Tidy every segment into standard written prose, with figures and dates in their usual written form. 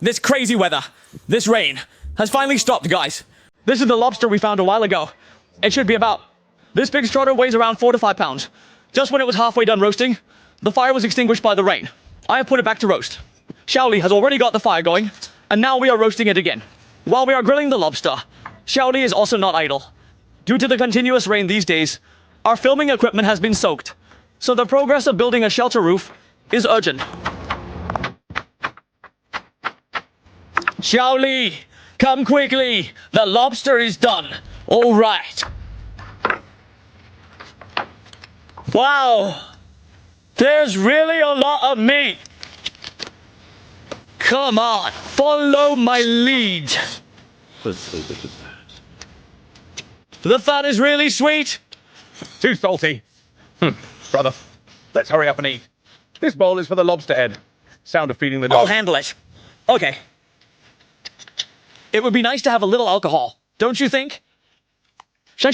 This crazy weather, this rain, has finally stopped, guys. This is the lobster we found a while ago. It should be about... This big strutter weighs around 4 to 5 pounds. Just when it was halfway done roasting, the fire was extinguished by the rain. I have put it back to roast. Xiaoli has already got the fire going, and now we are roasting it again. While we are grilling the lobster, Xiaoli is also not idle. Due to the continuous rain these days, our filming equipment has been soaked, so the progress of building a shelter roof is urgent. Xiaoli, come quickly. The lobster is done. All right. Wow. There's really a lot of meat. Come on, follow my lead. The fat is really sweet. Too salty. Brother, let's hurry up and eat. This bowl is for the lobster head. Sound of feeding the dog. I'll handle it. Okay. It would be nice to have a little alcohol, don't you think? Joe,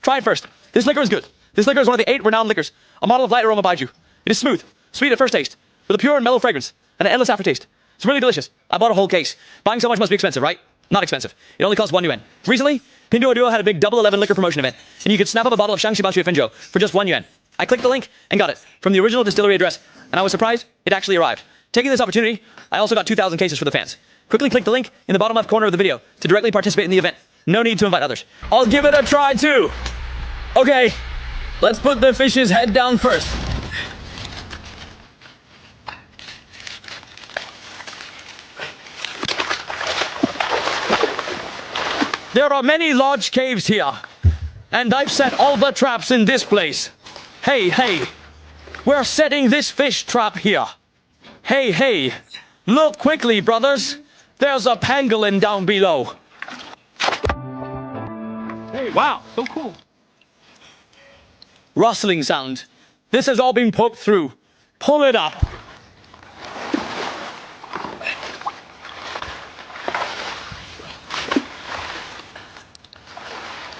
try it first. This liquor is good. This liquor is one of the 8 renowned liquors, a model of light aroma baijiu. It is smooth, sweet at first taste, with a pure and mellow fragrance, and an endless aftertaste. It's really delicious. I bought a whole case. Buying so much must be expensive, right? Not expensive. It only costs 1 yuan. Recently, Pinduoduo had a big Double 11 liquor promotion event, and you could snap up a bottle of Shangxi Fenzhou for just 1 yuan. I clicked the link and got it from the original distillery address, and I was surprised it actually arrived. Taking this opportunity, I also got 2,000 cases for the fans. Quickly click the link in the bottom left corner of the video to directly participate in the event. No need to invite others. I'll give it a try too. Okay, let's put the fish's head down first. There are many large caves here, and I've set all the traps in this place. Hey, we're setting this fish trap here. Hey, look quickly, brothers. There's a pangolin down below. Hey, wow, so cool. Rustling sound. This has all been poked through. Pull it up.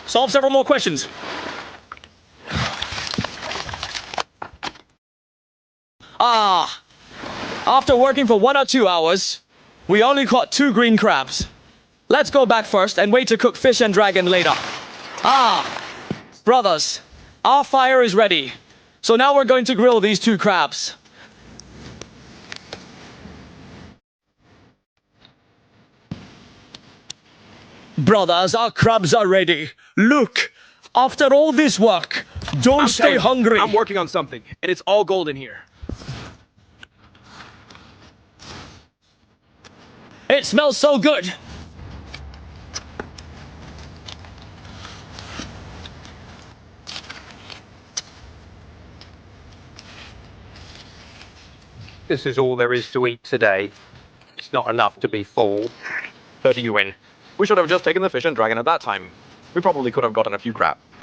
Solve several more questions. After working for 1 or 2 hours, we only caught 2 green crabs. Let's go back first and wait to cook fish and dragon later. Brothers, our fire is ready. So now we're going to grill these 2 crabs. Brothers, our crabs are ready. Look, after all this work, don't stay hungry. I'm working on something, and it's all gold in here. It smells so good. This is all there is to eat today. It's not enough to be full. 30 yuan. We should have just taken the fish and dragon at that time. We probably could have gotten a few crab.